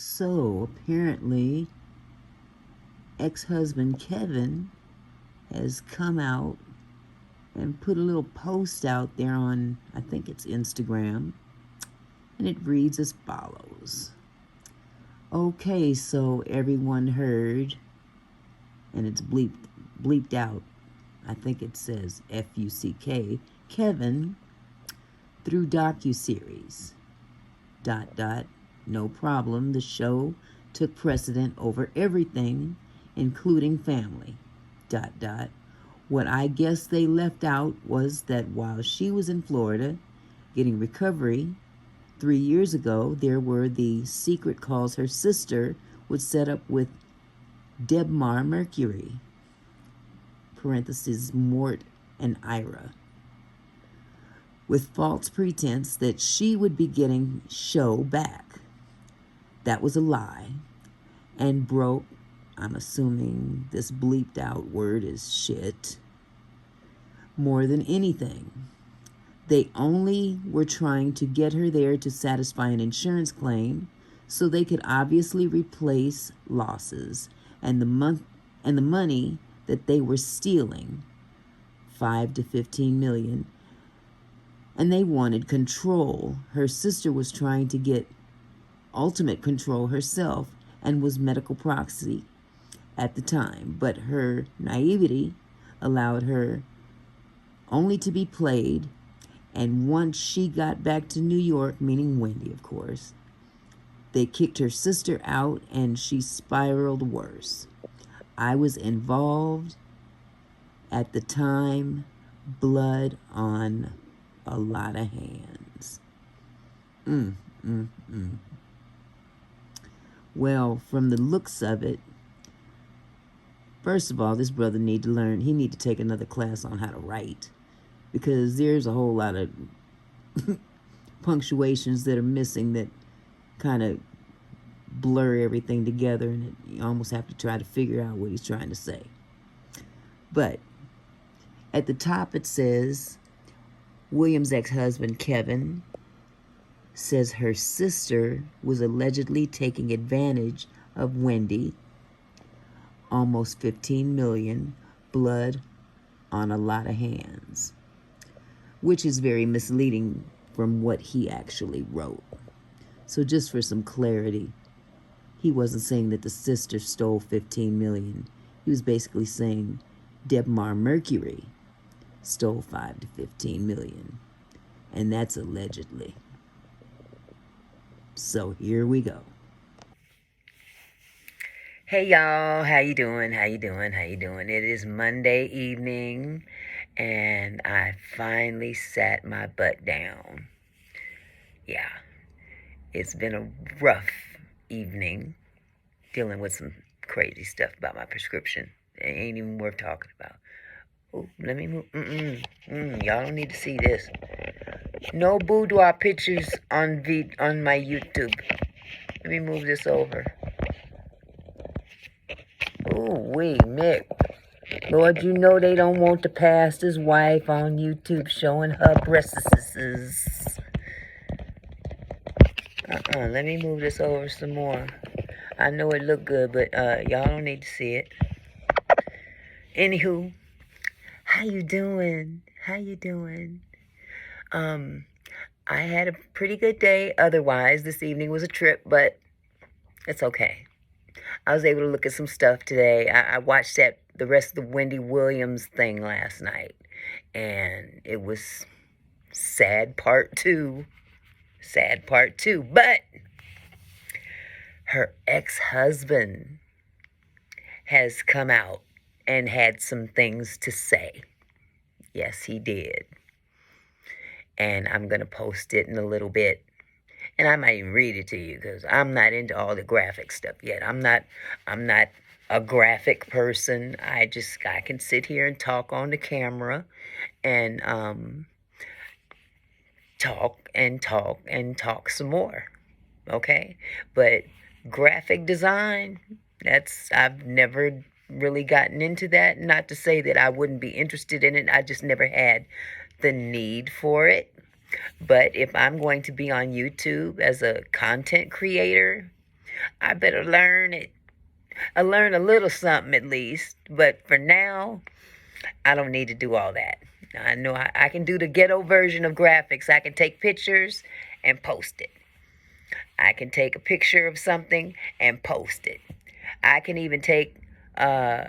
So apparently, ex-husband Kevin has come out and put a little post out there on, I think it's Instagram, and it reads as follows. Okay, so everyone heard, and it's bleeped out. I think it says F-U-C-K, Kevin, through docuseries. ... No problem. The show took precedent over everything, including family. ... What I guess they left out was that while she was in Florida getting recovery 3 years ago, there were the secret calls her sister would set up with Debmar Mercury, parentheses, Mort and Ira, with false pretense that she would be getting show back. That was a lie, and broke, I'm assuming this bleeped out word is shit, more than anything. They only were trying to get her there to satisfy an insurance claim so they could obviously replace losses and the money that they were stealing, 5 to 15 million. And they wanted control. Her sister was trying to get ultimate control herself and was medical proxy at the time, but her naivety allowed her only to be played. And once she got back to New York, meaning Wendy, of course, they kicked her sister out and she spiraled worse. I was involved at the time, blood on a lot of hands. Well, from the looks of it, first of all, this brother need to learn, he need to take another class on how to write, because there's a whole lot of punctuations that are missing that kind of blur everything together, and you almost have to try to figure out what he's trying to say. But at the top it says, Williams' ex-husband Kevin says her sister was allegedly taking advantage of Wendy, almost 15 million, blood on a lot of hands, which is very misleading from what he actually wrote. So just for some clarity, he wasn't saying that the sister stole 15 million. He was basically saying Debmar Mercury stole 5 to 15 million. And that's allegedly. So here we go. Hey y'all, how you doing? It is Monday evening, and I finally sat my butt down. Yeah, it's been a rough evening dealing with some crazy stuff about my prescription. It ain't even worth talking about. Oh, let me move. Y'all don't need to see this. No boudoir pictures on my YouTube. Let me move this over. Ooh, Mick. Lord, you know they don't want the pastor's wife on YouTube showing her breasts. Let me move this over some more. I know it look good, but y'all don't need to see it. Anywho, how you doing? I had a pretty good day. Otherwise, this evening was a trip, but it's okay. I was able to look at some stuff today. I watched the rest of the Wendy Williams thing last night, and it was sad part two. But her ex-husband has come out and had some things to say. Yes, he did. And I'm going to post it in a little bit. And I might even read it to you, because I'm not into all the graphic stuff yet. I'm not a graphic person. I can sit here and talk on the camera and talk some more. Okay? But graphic design, I've never really gotten into that. Not to say that I wouldn't be interested in it. I just never had the need for it. But if I'm going to be on YouTube as a content creator, I better learn it. I learn a little something at least. But for now, I don't need to do all that. I know I can do the ghetto version of graphics. I can take pictures and post it. I can take a picture of something and post it. I can even take uh,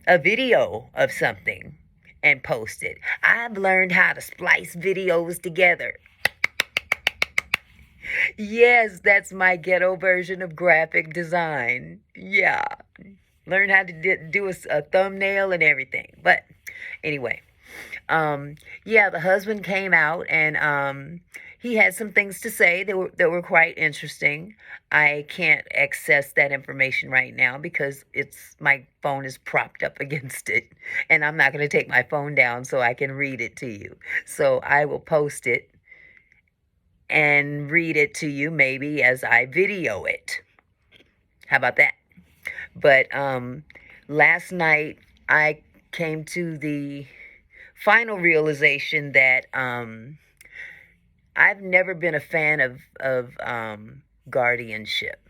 a video of something and post it. I've learned how to splice videos together. Yes, that's my ghetto version of graphic design. Yeah. Learn how to do a thumbnail and everything. But anyway, yeah, the husband came out and he had some things to say that were quite interesting. I can't access that information right now because my phone is propped up against it, and I'm not going to take my phone down so I can read it to you. So I will post it and read it to you maybe as I video it. How about that? But last night I came to the final realization that I've never been a fan of guardianship.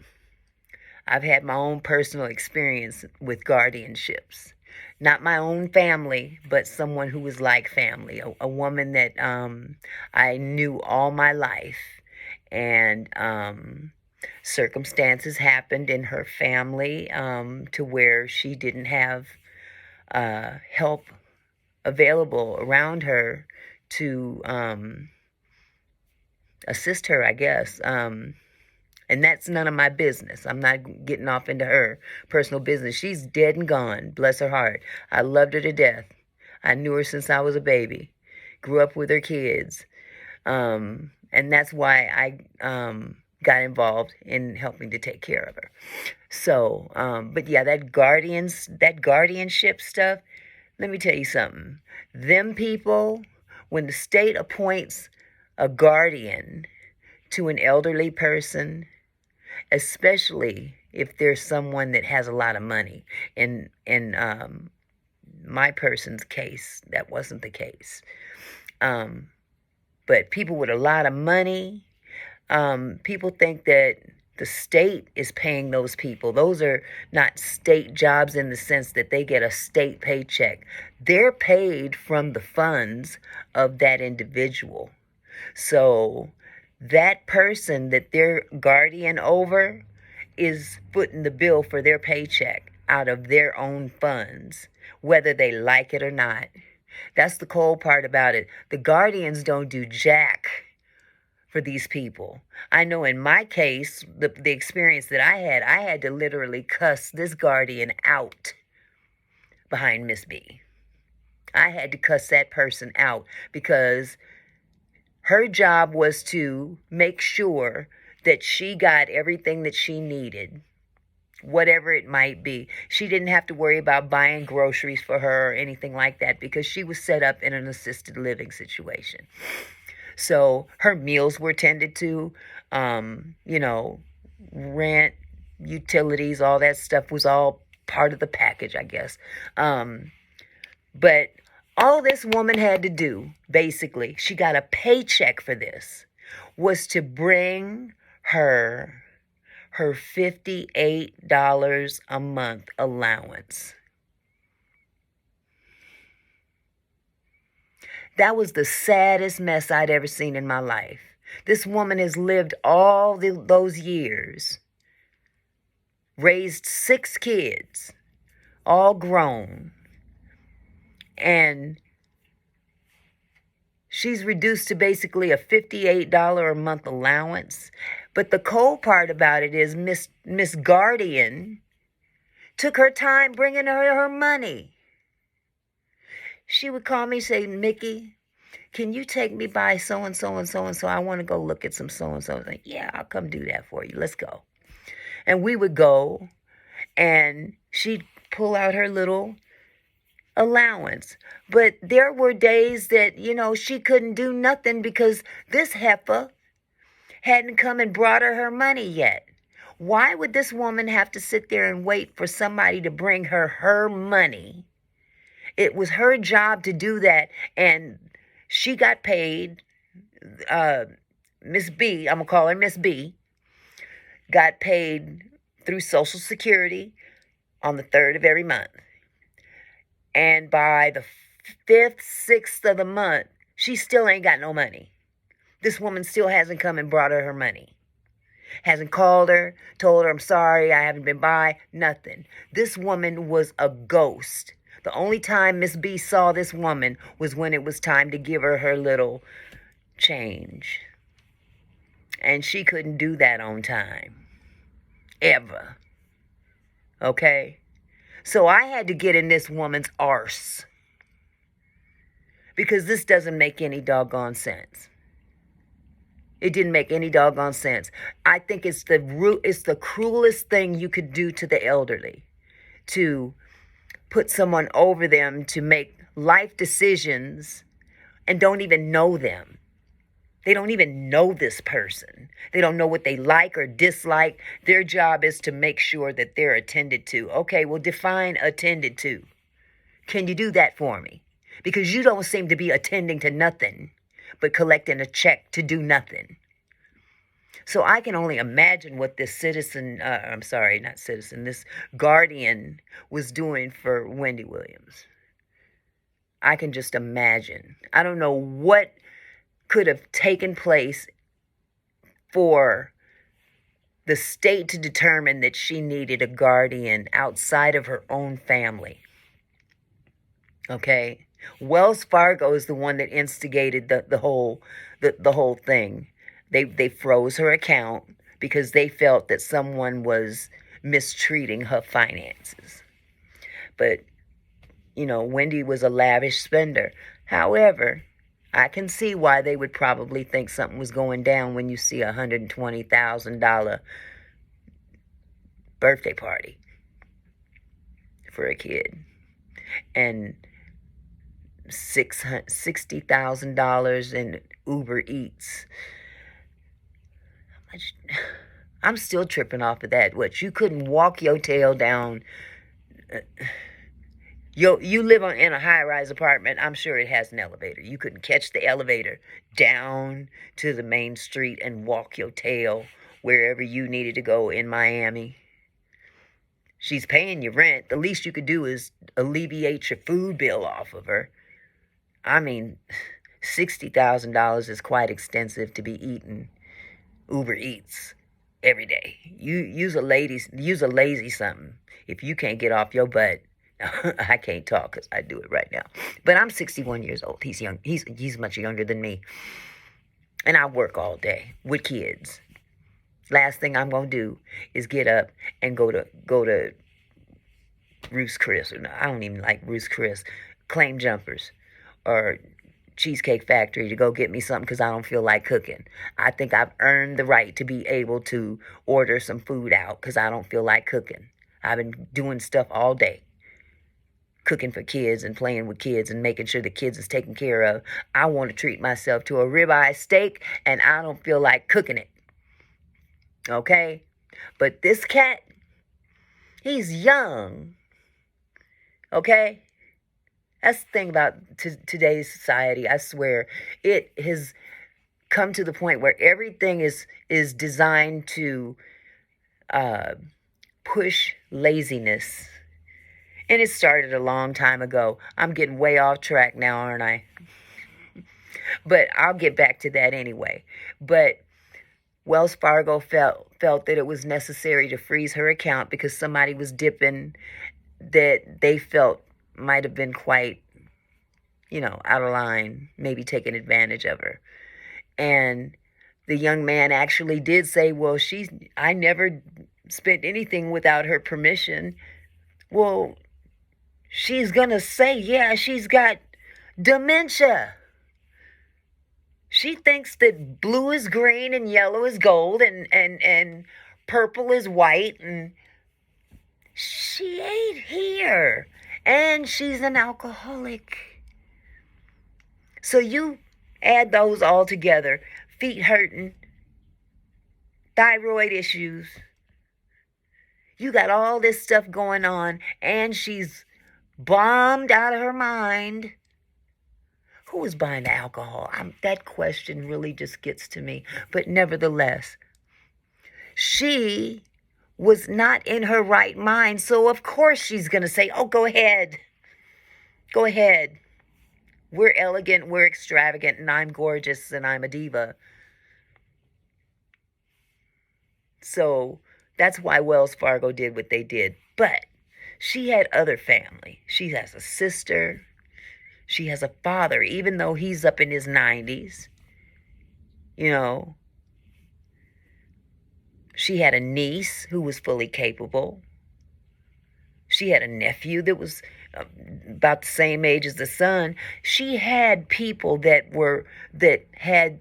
I've had my own personal experience with guardianships. Not my own family, but someone who was like family. A woman that I knew all my life. And circumstances happened in her family to where she didn't have help available around her to assist her, I guess. And that's none of my business. I'm not getting off into her personal business. She's dead and gone. Bless her heart. I loved her to death. I knew her since I was a baby. Grew up with her kids. And that's why I got involved in helping to take care of her. So, but yeah, that guardianship stuff, let me tell you something. Them people, when the state appoints a guardian to an elderly person, especially if there's someone that has a lot of money. In my person's case, that wasn't the case. But people with a lot of money, people think that the state is paying those people. Those are not state jobs in the sense that they get a state paycheck. They're paid from the funds of that individual. So that person that they're guardian over is footing the bill for their paycheck out of their own funds, whether they like it or not. That's the cold part about it. The guardians don't do jack for these people. I know in my case, the experience that I had to literally cuss this guardian out behind Miss B. I had to cuss that person out because her job was to make sure that she got everything that she needed, whatever it might be. She didn't have to worry about buying groceries for her or anything like that because she was set up in an assisted living situation. So her meals were tended to, rent, utilities, all that stuff was all part of the package, I guess. But all this woman had to do, basically, she got a paycheck for this, was to bring her $58 a month allowance. That was the saddest mess I'd ever seen in my life. This woman has lived all those years, raised 6 kids, all grown, and she's reduced to basically a $58 a month allowance. But the cold part about it is Miss Guardian took her time bringing her money. She would call me, say, Mickey, can you take me by so-and-so and so-and-so? I want to go look at some so-and-so. I was like, yeah, I'll come do that for you. Let's go. And we would go, and she'd pull out her little allowance. But there were days that, she couldn't do nothing because this heifer hadn't come and brought her money yet. Why would this woman have to sit there and wait for somebody to bring her money? It was her job to do that, and she got paid. Miss B, I'm going to call her Miss B, got paid through Social Security on the 3rd of every month. And by the 5th, 6th of the month, she still ain't got no money. This woman still hasn't come and brought her money. Hasn't called her, told her, I'm sorry, I haven't been by, nothing. This woman was a ghost. The only time Miss B saw this woman was when it was time to give her her little change. And she couldn't do that on time. Ever. Okay? So I had to get in this woman's arse. Because this doesn't make any doggone sense. It didn't make any doggone sense. I think it's the cruelest thing you could do to the elderly. To put someone over them to make life decisions and don't even know them. They don't even know this person. They don't know what they like or dislike. Their job is to make sure that they're attended to. Okay, well, define attended to. Can you do that for me? Because you don't seem to be attending to nothing but collecting a check to do nothing. So I can only imagine what this this guardian was doing for Wendy Williams. I can just imagine. I don't know what could have taken place for the state to determine that she needed a guardian outside of her own family. Okay? Wells Fargo is the one that instigated the whole thing. They froze her account because they felt that someone was mistreating her finances. But, Wendy was a lavish spender. However, I can see why they would probably think something was going down when you see a $120,000 birthday party for a kid. And $60,000 in Uber Eats. I'm still tripping off of that. What, you couldn't walk your tail down? You live in a high-rise apartment. I'm sure it has an elevator. You couldn't catch the elevator down to the main street and walk your tail wherever you needed to go in Miami. She's paying you rent. The least you could do is alleviate your food bill off of her. I mean, $60,000 is quite extensive to be eating Uber Eats every day. You use a lazy something if you can't get off your butt. I can't talk because I do it right now. But I'm 61 years old. He's young. He's much younger than me. And I work all day with kids. Last thing I'm gonna do is get up and go to Ruth's Chris. I don't even like Ruth's Chris. Claim Jumpers or Cheesecake Factory to go get me something because I don't feel like cooking. I think I've earned the right to be able to order some food out because I don't feel like cooking. I've been doing stuff all day. Cooking for kids and playing with kids and making sure the kids is taken care of. I want to treat myself to a ribeye steak and I don't feel like cooking it. Okay? But this cat, he's young. Okay? That's the thing about today's society. I swear, it has come to the point where everything is designed to push laziness. And it started a long time ago. I'm getting way off track now, aren't I? But I'll get back to that anyway. But Wells Fargo felt that it was necessary to freeze her account because somebody was dipping that they felt might have been quite, out of line, maybe taking advantage of her. And the young man actually did say, well, I never spent anything without her permission. Well, she's going to say, yeah, she's got dementia. She thinks that blue is green and yellow is gold and purple is white. And she ain't here. And she's an alcoholic. So you add those all together. Feet hurting. Thyroid issues. You got all this stuff going on. And she's bombed out of her mind. Who is buying the alcohol? That question really just gets to me. But nevertheless, she was not in her right mind. So of course she's going to say, oh, go ahead. Go ahead. We're elegant, we're extravagant, and I'm gorgeous, and I'm a diva. So that's why Wells Fargo did what they did. But she had other family. She has a sister. She has a father, even though he's up in his 90s. You know, she had a niece who was fully capable. She had a nephew that was about the same age as the son. She had people that had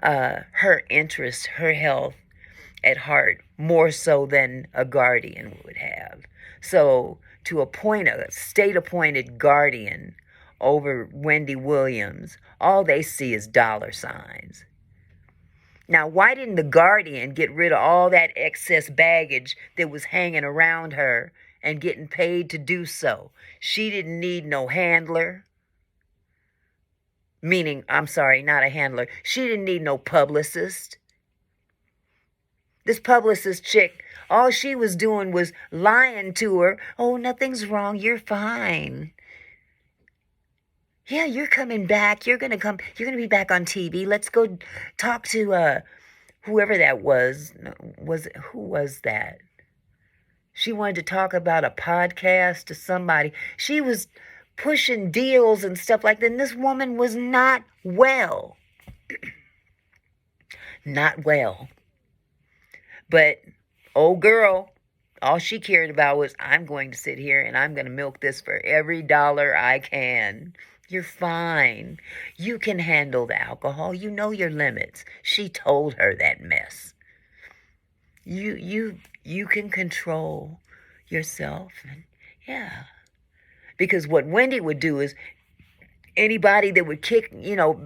her interest, her health at heart, more so than a guardian would have. So to appoint a state-appointed guardian over Wendy Williams, all they see is dollar signs. Now, why didn't the guardian get rid of all that excess baggage that was hanging around her and getting paid to do so? She didn't need no handler. Meaning, I'm sorry, not a handler. She didn't need no publicist. This publicist chick, all she was doing was lying to her. Oh, nothing's wrong. You're fine. Yeah, you're coming back. You're going to be back on TV. Let's go talk to whoever that was. Who was that? She wanted to talk about a podcast to somebody. She was pushing deals and stuff like that. And this woman was not well. Not well. But, old girl, all she cared about was, I'm going to sit here and I'm going to milk this for every dollar I can. You're fine. You can handle the alcohol. You know your limits. She told her that mess. You can control yourself. And yeah. Because what Wendy would do is, anybody that would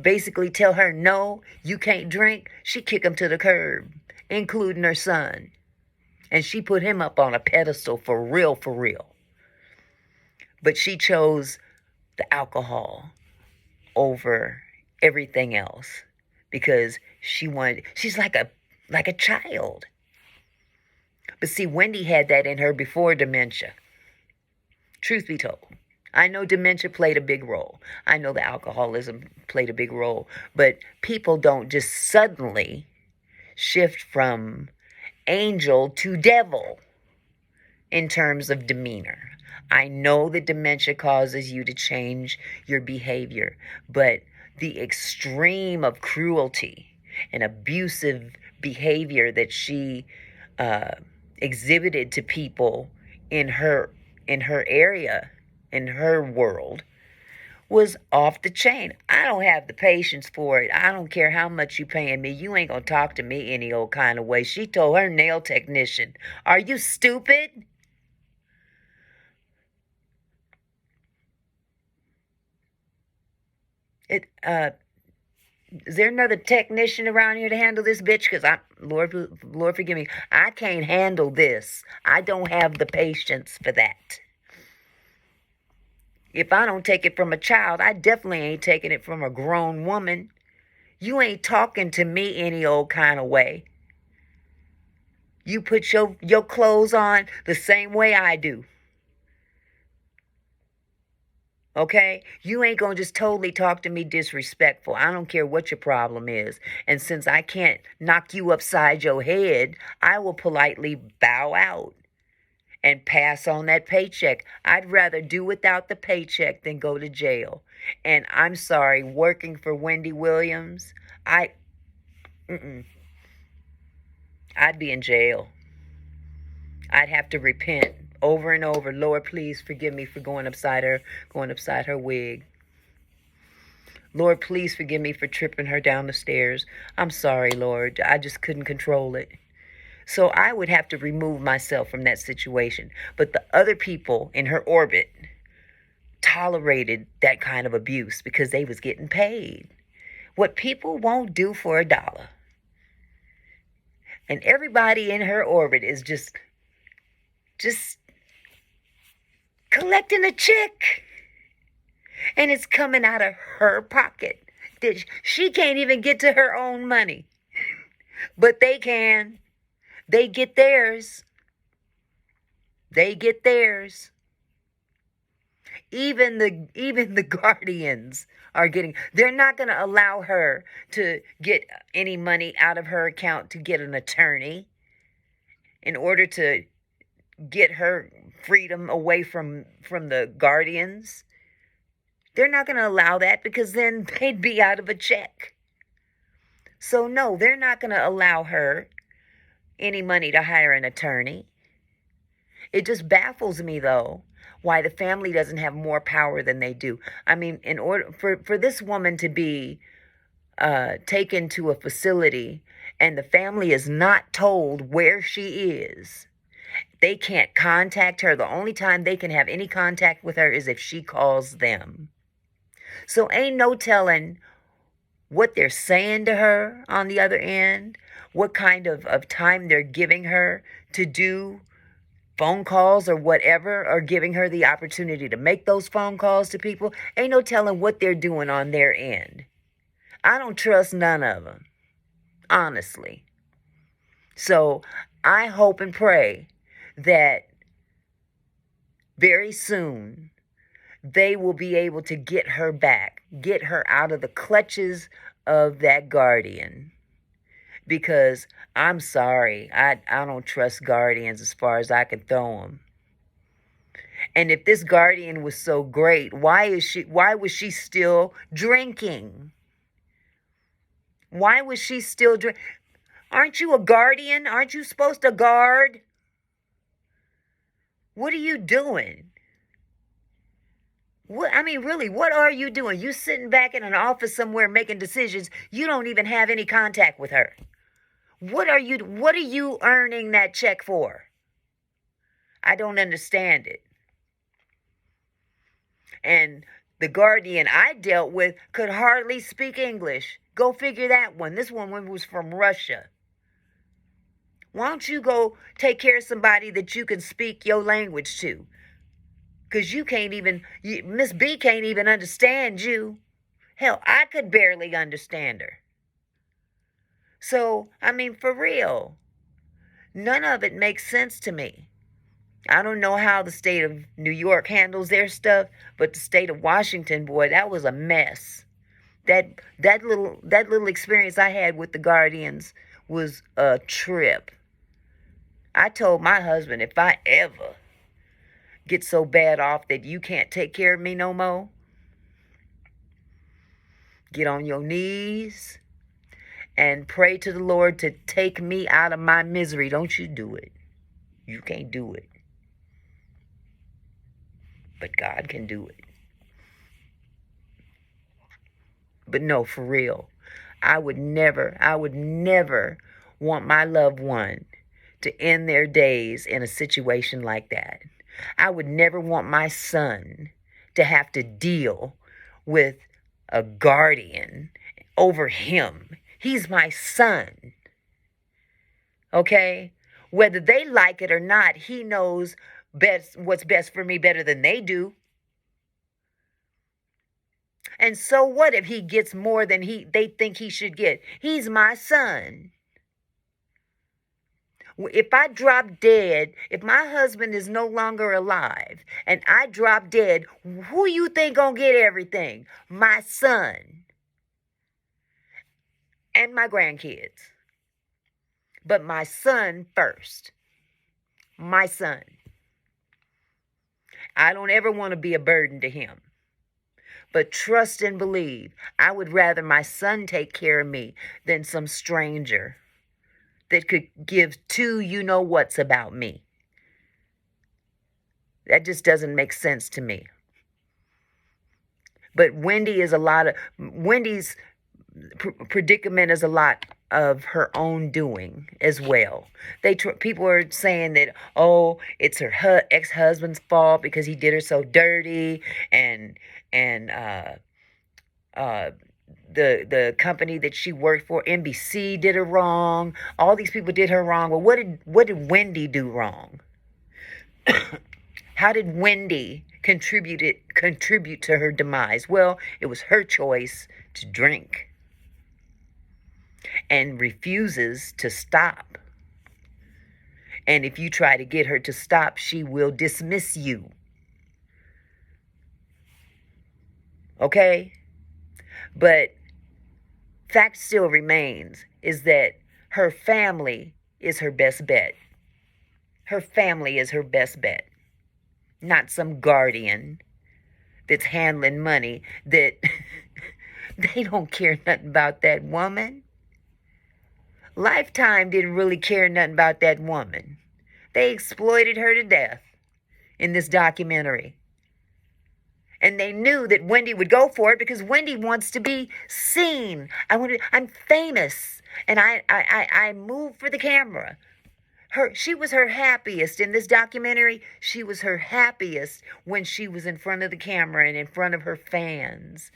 basically tell her, no, you can't drink, she'd kick them to the curb, including her son. And she put him up on a pedestal for real, for real. But she chose the alcohol over everything else because she's like a child. But see, Wendy had that in her before dementia. Truth be told. I know dementia played a big role. I know the alcoholism played a big role. But people don't just suddenly shift from angel to devil in terms of demeanor. I know that dementia causes you to change your behavior, but the extreme of cruelty and abusive behavior that she exhibited to people in her area, in her world, was off the chain. I don't have the patience for it. I don't care how much you paying me. You ain't gonna talk to me any old kind of way. She told her nail technician, are you stupid? Is there another technician around here to handle this bitch? Because Lord forgive me, I can't handle this. I don't have the patience for that. If I don't take it from a child, I definitely ain't taking it from a grown woman. You ain't talking to me any old kind of way. You put your clothes on the same way I do. Okay? You ain't gonna just totally talk to me disrespectful. I don't care what your problem is. And since I can't knock you upside your head, I will politely bow out and pass on that paycheck. I'd rather do without the paycheck than go to jail. And I'm sorry, working for Wendy Williams, I'd be in jail. I'd have to repent over and over. Lord, please forgive me for going upside her wig. Lord, please forgive me for tripping her down the stairs. I'm sorry, Lord. I just couldn't control it. So I would have to remove myself from that situation. But the other people in her orbit tolerated that kind of abuse because they was getting paid. What people won't do for $1. And everybody in her orbit is just collecting a check. And it's coming out of her pocket. She can't even get to her own money. But they can. They get theirs. They get theirs. Even the guardians are getting. They're not going to allow her to get any money out of her account to get an attorney in order to get her freedom away from the guardians. They're not going to allow that, because then they'd be out of a check. So no, they're not going to allow her any money to hire an attorney. It just baffles me, though, why the family doesn't have more power than they do. I mean, in order for this woman to be taken to a facility and the family is not told where she is, they can't contact her. The only time they can have any contact with her is if she calls them. So ain't no telling what they're saying to her on the other end, what kind of time they're giving her to do phone calls or whatever, or giving her the opportunity to make those phone calls to people. Ain't no telling what they're doing on their end. I don't trust none of them, honestly. So I hope and pray that very soon they will be able to get her back, get her out of the clutches of that guardian. Because I'm sorry, I don't trust guardians as far as I can throw them. And if this guardian was so great, why was she still drinking? Why was she still drinking? Aren't you a guardian? Aren't you supposed to guard? What are you doing? Really, what are you doing? You sitting back in an office somewhere making decisions. You don't even have any contact with her. What are you earning that check for? I don't understand it. And the guardian I dealt with could hardly speak English. Go figure that one. This one was from Russia. Why don't you go take care of somebody that you can speak your language to? Because Miss B can't even understand you. Hell, I could barely understand her. So, for real, none of it makes sense to me. I don't know how the state of New York handles their stuff, but the state of Washington, boy, that was a mess. That little experience I had with the guardians was a trip. I told my husband, if I ever get so bad off that you can't take care of me no more, get on your knees and pray to the Lord to take me out of my misery. Don't you do it. You can't do it. But God can do it. But no, for real, I would never want my loved one to end their days in a situation like that. I would never want my son to have to deal with a guardian over him. He's my son. Okay? Whether they like it or not, he knows what's best for me better than they do. And so what if he gets more than they think he should get? He's my son. If I drop dead, if my husband is no longer alive and I drop dead, who you think gonna get everything? My son and my grandkids. But my son first. My son. I don't ever want to be a burden to him. But trust and believe, I would rather my son take care of me than some stranger that could give two you-know-whats about me. That just doesn't make sense to me. But Wendy's predicament is a lot of her own doing as well. People are saying that, oh, it's her ex-husband's fault because he did her so dirty, and the company that she worked for, NBC, did her wrong. All these people did her wrong. Well, what did Wendy do wrong? How did Wendy contribute to her demise? Well, it was her choice to drink and refuses to stop. And if you try to get her to stop, she will dismiss you. Okay? But fact still remains is that her family is her best bet. Her family is her best bet. Not some guardian that's handling money that they don't care nothing about that woman. Lifetime didn't really care nothing about that woman. They exploited her to death in this documentary. And they knew that Wendy would go for it because Wendy wants to be seen. I'm famous, and I move for the camera. She was her happiest in this documentary. She was her happiest when she was in front of the camera and in front of her fans.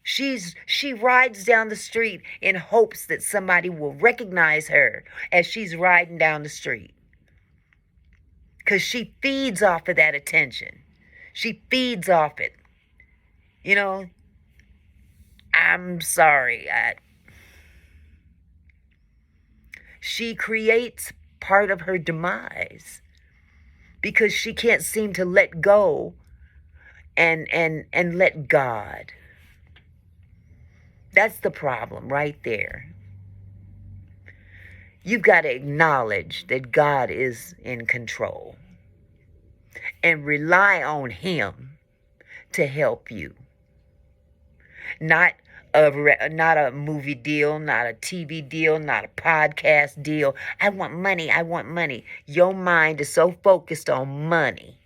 She rides down the street in hopes that somebody will recognize her as she's riding down the street. Because she feeds off of that attention. She feeds off it. You know, I'm sorry. She creates part of her demise because she can't seem to let go and let God. That's the problem right there. You've got to acknowledge that God is in control and rely on Him to help you. Not a movie deal, not a TV deal, not a podcast deal. I want money. I want money. Your mind is so focused on money.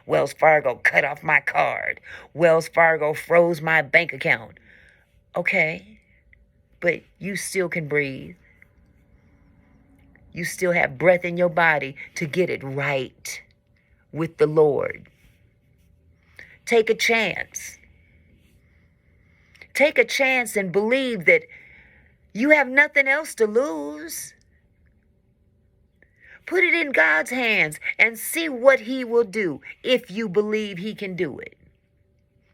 Wells Fargo cut off my card. Wells Fargo froze my bank account. Okay, but you still can breathe. You still have breath in your body to get it right with the Lord. Take a chance. Take a chance and believe that you have nothing else to lose. Put it in God's hands and see what He will do if you believe He can do it.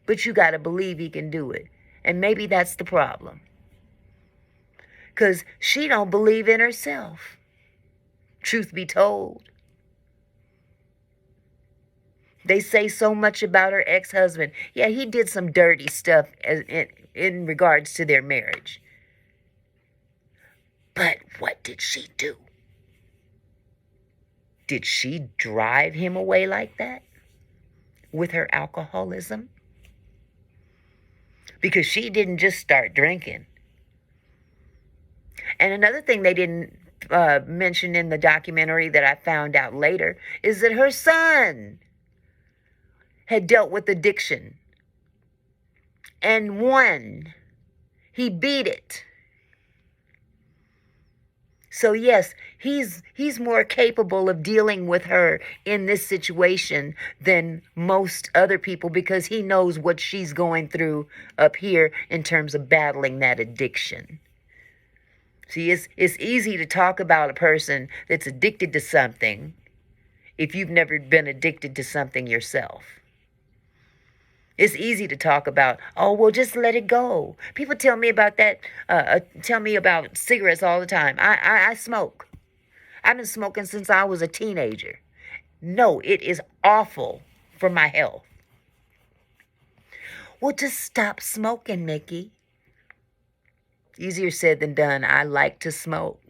But you got to believe He can do it. And maybe that's the problem. Because she don't believe in herself. Truth be told. They say so much about her ex-husband. Yeah, he did some dirty stuff in regards to their marriage. But what did she do? Did she drive him away like that? With her alcoholism? Because she didn't just start drinking. And another thing they didn't mention in the documentary that I found out later is that her son had dealt with addiction and won. He beat it. So yes, he's more capable of dealing with her in this situation than most other people because he knows what she's going through up here in terms of battling that addiction. See, it's easy to talk about a person that's addicted to something if you've never been addicted to something yourself. It's easy to talk about, oh, well, just let it go. People tell me about that, tell me about cigarettes all the time. I smoke. I've been smoking since I was a teenager. No, it is awful for my health. Well, just stop smoking, Nikki. Easier said than done. I like to smoke.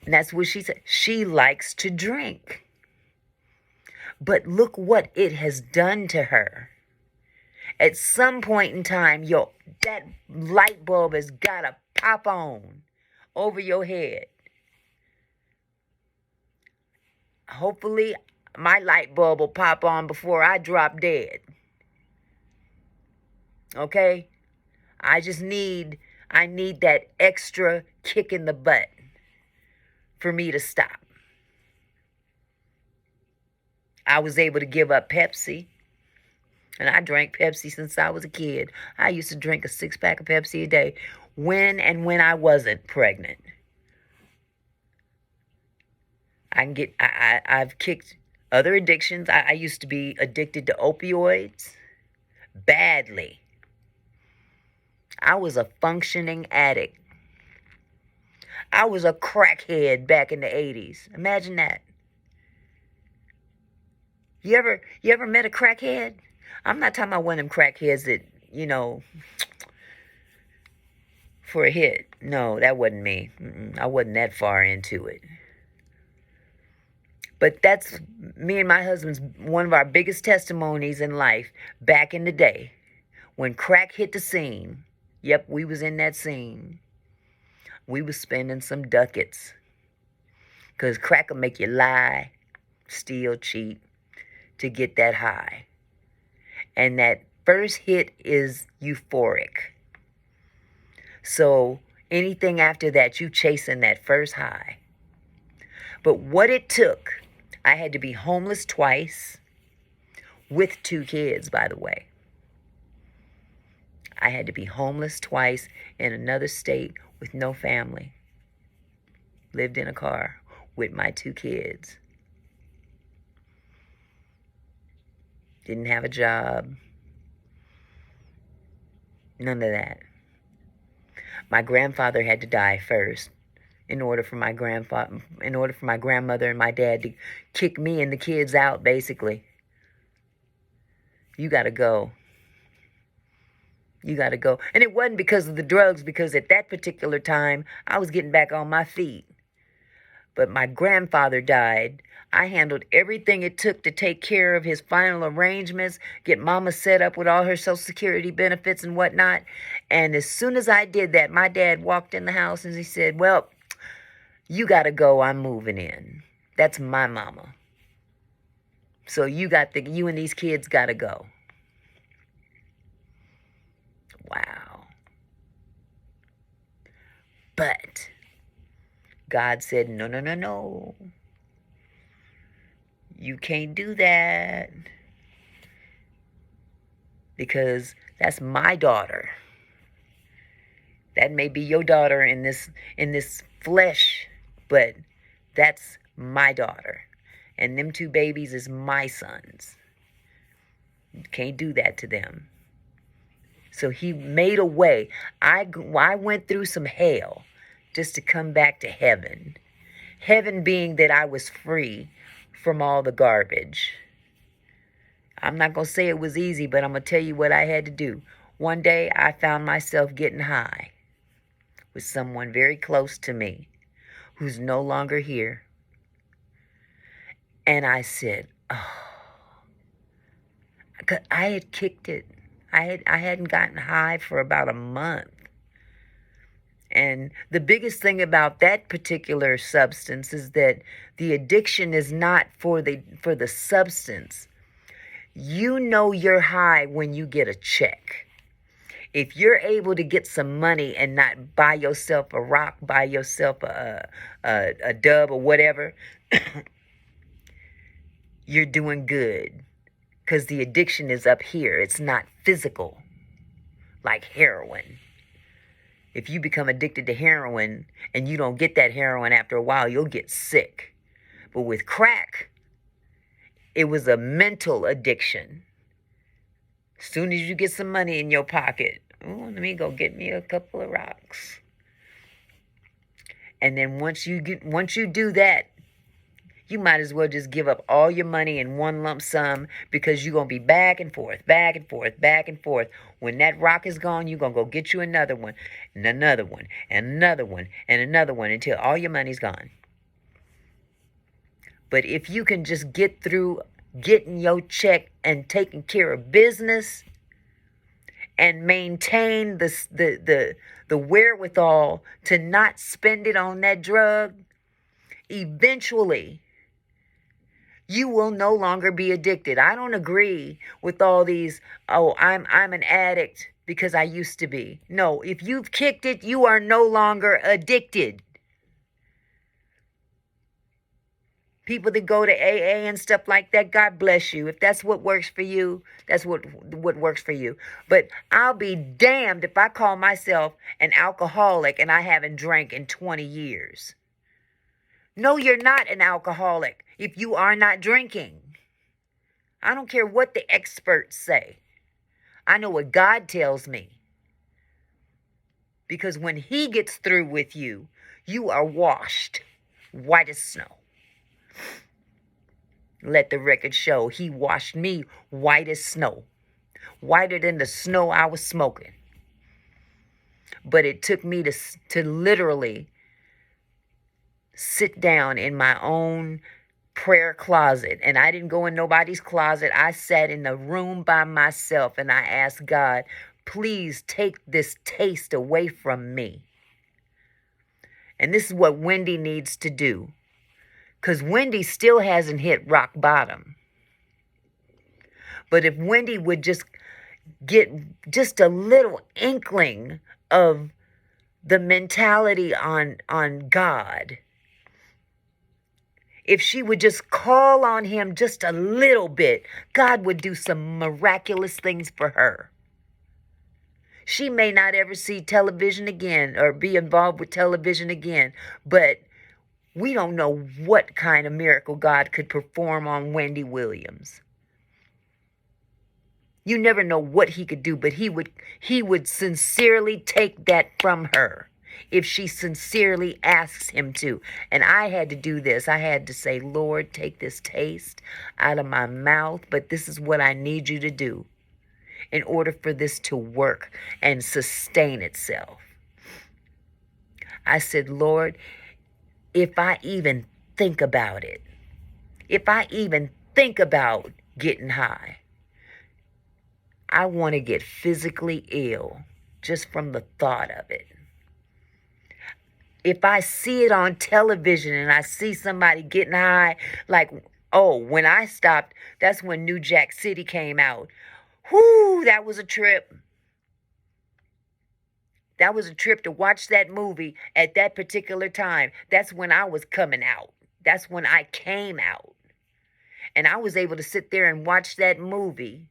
And that's what she said. She likes to drink. But look what it has done to her. At some point in time, that light bulb has got to pop on over your head. Hopefully, my light bulb will pop on before I drop dead. Okay? I need that extra kick in the butt for me to stop. I was able to give up Pepsi. And I drank Pepsi since I was a kid. I used to drink a 6-pack of Pepsi a day when I wasn't pregnant. I've kicked other addictions. I used to be addicted to opioids badly. I was a functioning addict. I was a crackhead back in the 80s. Imagine that. You ever met a crackhead? I'm not talking about one of them crackheads that, for a hit. No, that wasn't me. I wasn't that far into it. But that's me and my husband's one of our biggest testimonies in life back in the day. When crack hit the scene, yep, we was in that scene. We was spending some ducats. Because crack will make you lie, steal, cheat to get that high. And that first hit is euphoric. So anything after that, you chasing that first high. But what it took, I had to be homeless twice with 2 kids, by the way. I had to be homeless twice in another state with no family. Lived in a car with my 2 kids. Didn't have a job. None of that. My grandfather had to die first in order for my grandmother and my dad to kick me and the kids out, basically. You got to go. You got to go. And it wasn't because of the drugs, because at that particular time, I was getting back on my feet. But my grandfather died. I handled everything it took to take care of his final arrangements, get mama set up with all her Social Security benefits and whatnot. And as soon as I did that, my dad walked in the house and he said, well, you got to go. I'm moving in. That's my mama. So you and these kids got to go. Wow. But God said, no, no, no, no. You can't do that. Because that's my daughter. That may be your daughter in this flesh, but that's my daughter. And them 2 babies is my sons. You can't do that to them. So he made a way. I went through some hell just to come back to heaven. Heaven being that I was free from all the garbage. I'm not going to say it was easy, but I'm going to tell you what I had to do. One day I found myself getting high with someone very close to me who's no longer here. And I said, oh, 'cause I had kicked it. I hadn't gotten high for about a month. And the biggest thing about that particular substance is that the addiction is not for the substance. You know you're high when you get a check. If you're able to get some money and not buy yourself a rock, buy yourself a dub or whatever, you're doing good. Because the addiction is up here. It's not physical, like heroin. If you become addicted to heroin and you don't get that heroin after a while, you'll get sick. But with crack, it was a mental addiction. As soon as you get some money in your pocket, let me go get me a couple of rocks. And then once you do that, you might as well just give up all your money in one lump sum, because you're going to be back and forth, back and forth, back and forth. When that rock is gone, you're going to go get you another one, and another one, and another one, and another one, until all your money's gone. But if you can just get through getting your check and taking care of business and maintain the wherewithal to not spend it on that drug, eventually you will no longer be addicted. I don't agree with all these, I'm an addict because I used to be. No, if you've kicked it, you are no longer addicted. People that go to AA and stuff like that, God bless you. If that's what works for you, that's what works for you. But I'll be damned if I call myself an alcoholic and I haven't drank in 20 years. No, you're not an alcoholic if you are not drinking. I don't care what the experts say. I know what God tells me. Because when He gets through with you, You are washed white as snow. Let the record show he washed me white as snow. Whiter than the snow I was smoking. But it took me to literally sit down in my own prayer closet. And I didn't go in nobody's closet. I sat in the room by myself and I asked God, please take this taste away from me. And this is what Wendy needs to do. Because Wendy still hasn't hit rock bottom. But if Wendy would just get just a little inkling of the mentality on God, if she would just call on him just a little bit, God would do some miraculous things for her. She may not ever see television again or be involved with television again, but we don't know what kind of miracle God could perform on Wendy Williams. You never know what he could do, but he would sincerely take that from her if she sincerely asks him to. And I had to do this. I had to say, Lord, take this taste out of my mouth, but this is what I need you to do in order for this to work and sustain itself. I said, Lord, if I even think about it, if I even think about getting high, I want to get physically ill just from the thought of it. If I see it on television and I see somebody getting high, like, oh, when I stopped, that's when New Jack City came out. Whoo, that was a trip. That was a trip to watch that movie at that particular time. That's when I was coming out. That's when I came out. And I was able to sit there and watch that movie.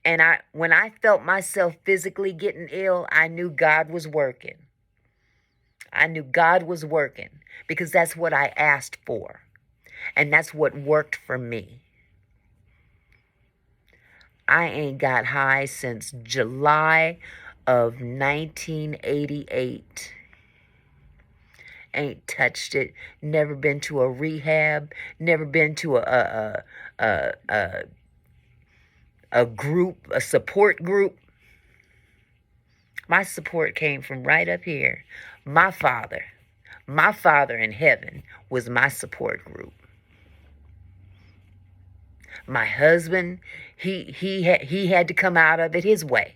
And when I felt myself physically getting ill, I knew God was working. I knew God was working because that's what I asked for. And that's what worked for me. I ain't got high since July of 1988. Ain't touched it. Never been to a rehab. Never been to a group, a support group. My support came from right up here. My father in heaven was my support group. My husband, he had to come out of it his way.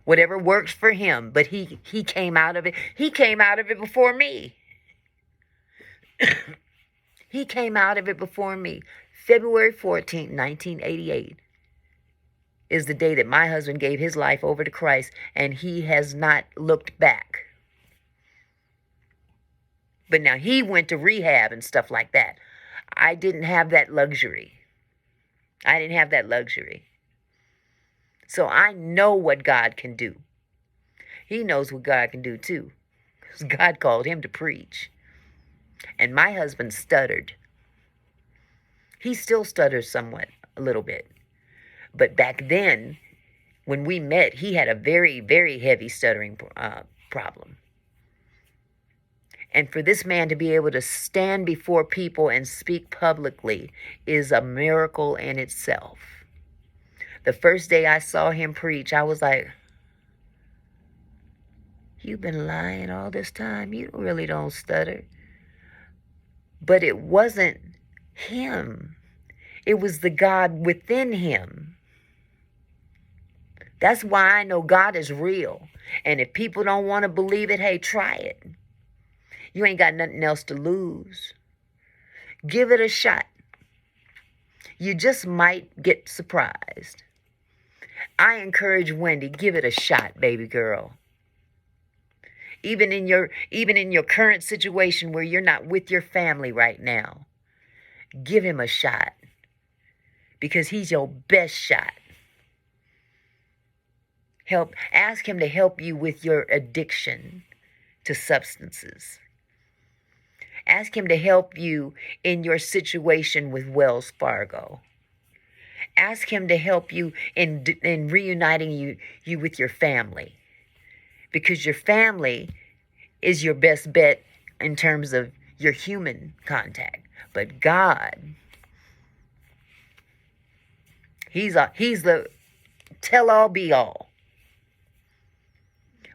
Whatever works for him, but he came out of it. He came out of it before me. He came out of it before me. February 14th, 1988 is the day that my husband gave his life over to Christ, and he has not looked back. But now he went to rehab and stuff like that. I didn't have that luxury. So I know what God can do. He knows what God can do too. Because God called him to preach. And my husband stuttered. He still stutters somewhat, a little bit. But back then, when we met, he had a very, very heavy stuttering problem. And for this man to be able to stand before people and speak publicly is a miracle in itself. The first day I saw him preach, I was like, you've been lying all this time. You really don't stutter. But it wasn't him. It was the God within him. That's why I know God is real. And if people don't want to believe it, hey, try it. You ain't got nothing else to lose. Give it a shot. You just might get surprised. I encourage Wendy, give it a shot, baby girl. Even in your current situation where you're not with your family right now, give him a shot. Because he's your best shot. Ask him to help you with your addiction to substances. Ask him to help you in your situation with Wells Fargo. Ask him to help you in reuniting you with your family. Because your family is your best bet in terms of your human contact. But God, He's the tell all be all.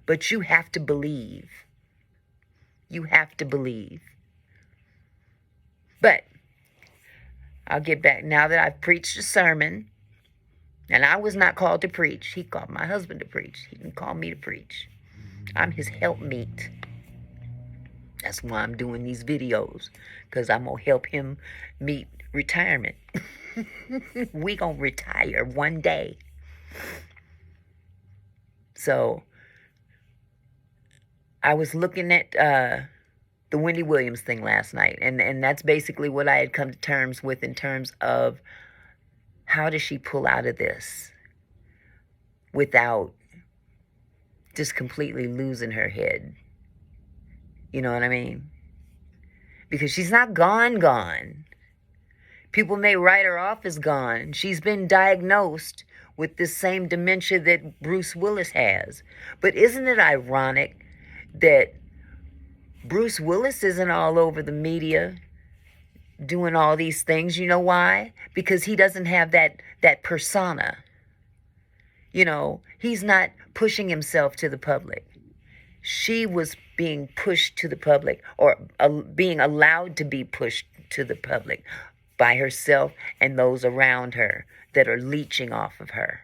But you have to believe. You have to believe. But I'll get back now that I've preached a sermon. And I was not called to preach. He called my husband to preach. He didn't call me to preach. I'm his helpmeet. That's why I'm doing these videos. Because I'm going to help him meet retirement. We going to retire one day. So, I was looking at the Wendy Williams thing last night. And that's basically what I had come to terms with in terms of how does she pull out of this without just completely losing her head? You know what I mean? Because she's not gone. People may write her off as gone. She's been diagnosed with this same dementia that Bruce Willis has. But isn't it ironic that Bruce Willis isn't all over the media doing all these things? You know why? Because he doesn't have that persona. You know, he's not pushing himself to the public. She was being pushed to the public, or being allowed to be pushed to the public by herself and those around her that are leeching off of her.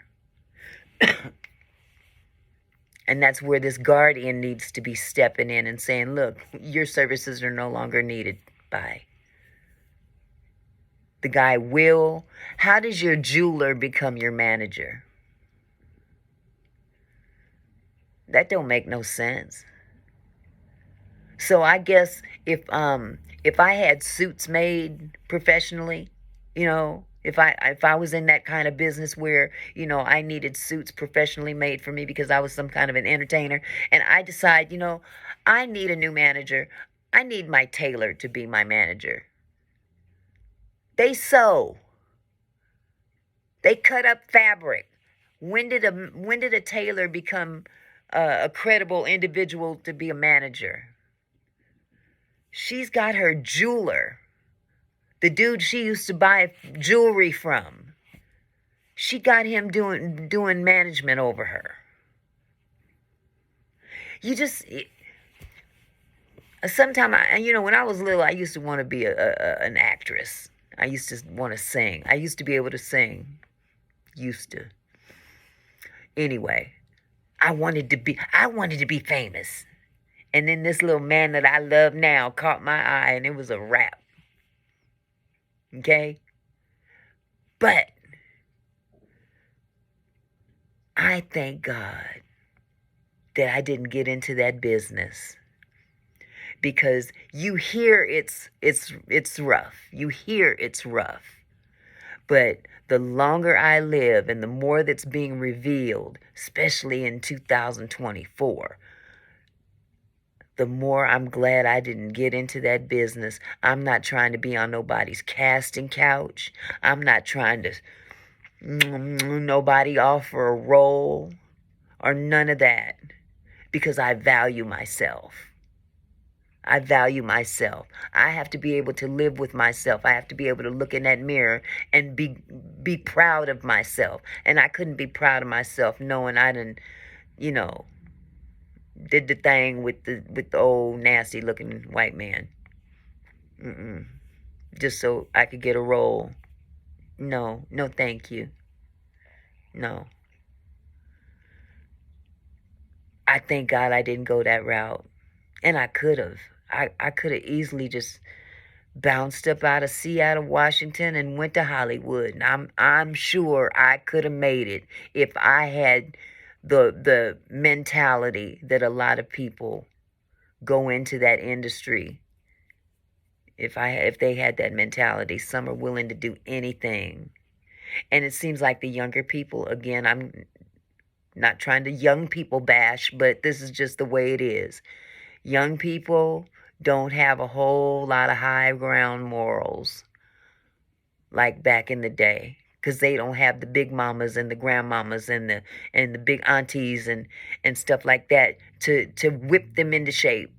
And that's where this guardian needs to be stepping in and saying, look, your services are no longer needed. Bye. The guy will. How does your jeweler become your manager? That don't make no sense. So I guess if I had suits made professionally, you know, if I was in that kind of business where, you know, I needed suits professionally made for me because I was some kind of an entertainer, and I decide, you know, I need a new manager. I need my tailor to be my manager. They sew. They cut up fabric. When did a tailor become a credible individual to be a manager? She's got her jeweler, the dude she used to buy jewelry from. She got him doing management over her. Sometimes, when I was little, I used to want to be an actress. I used to want to sing. I used to be able to sing. Anyway, I wanted to be famous. And then this little man that I love now caught my eye, and it was a wrap. Okay? But I thank God that I didn't get into that business. Because you hear it's rough. You hear it's rough. But the longer I live and the more that's being revealed, especially in 2024, the more I'm glad I didn't get into that business. I'm not trying to be on nobody's casting couch. I'm not trying to nobody offer a role or none of that, because I value myself. I value myself. I have to be able to live with myself. I have to be able to look in that mirror and be proud of myself. And I couldn't be proud of myself knowing I didn't, did the thing with the old nasty looking white man. Just so I could get a role. No, thank you. No. I thank God I didn't go that route. And I could have. I could have easily just bounced up out of Seattle, Washington, and went to Hollywood. And I'm sure I could have made it if I had the mentality that a lot of people go into that industry. If they had that mentality, some are willing to do anything. And it seems like the younger people, again, I'm not trying to young people bash, but this is just the way it is. Young people don't have a whole lot of high ground morals like back in the day, because they don't have the big mamas and the grandmamas and the big aunties and stuff like that to whip them into shape.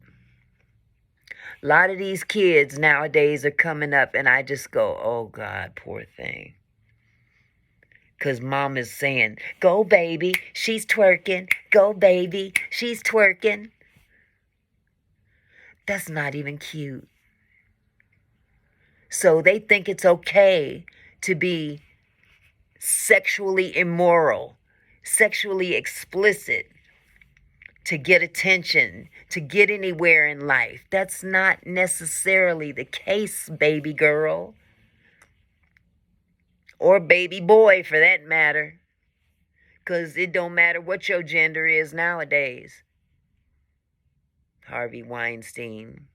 A lot of these kids nowadays are coming up, and I just go, oh, God, poor thing. Because mom is saying, go, baby, she's twerking. Go, baby, she's twerking. That's not even cute. So they think it's okay to be sexually immoral, sexually explicit, to get attention, to get anywhere in life. That's not necessarily the case, baby girl. Or baby boy, for that matter. Because it don't matter what your gender is nowadays. Harvey Weinstein,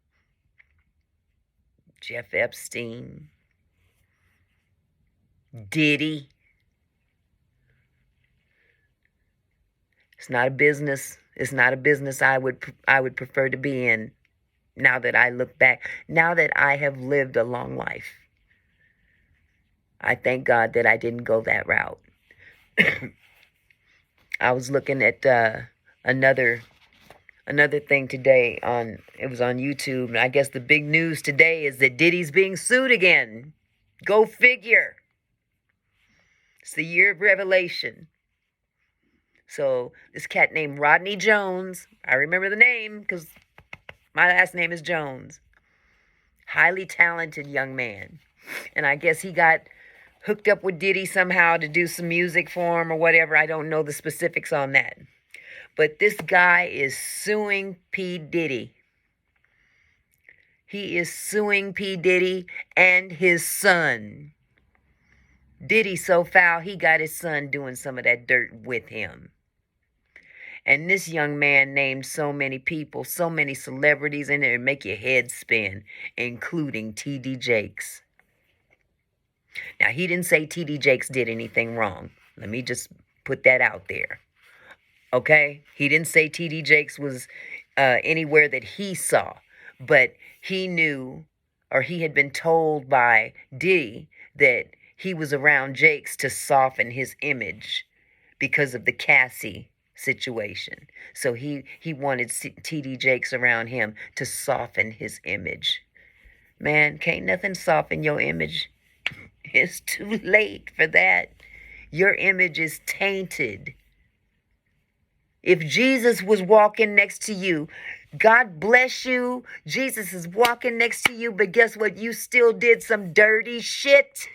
Jeff Epstein, Diddy. It's not a business. It's not a business I would prefer to be in now that I look back. Now that I have lived a long life. I thank God that I didn't go that route. I was looking at another thing today it was on YouTube, and I guess the big news today is that Diddy's being sued again. Go figure. It's the year of revelation. So this cat named Rodney Jones, I remember the name because my last name is Jones. Highly talented young man. And I guess he got hooked up with Diddy somehow to do some music for him or whatever. I don't know the specifics on that. But this guy is suing P. Diddy. He is suing P. Diddy and his son. Diddy so foul, he got his son doing some of that dirt with him. And this young man named so many people, so many celebrities in there, make your head spin, including T.D. Jakes. Now, he didn't say T.D. Jakes did anything wrong. Let me just put that out there. Okay? He didn't say T.D. Jakes was anywhere that he saw. But he knew, or he had been told by Diddy that he was around Jakes to soften his image because of the Cassie situation. So he wanted T.D. Jakes around him to soften his image. Man, can't nothing soften your image. It's too late for that. Your image is tainted. If Jesus was walking next to you, God bless you, Jesus is walking next to you, but guess what? You still did some dirty shit.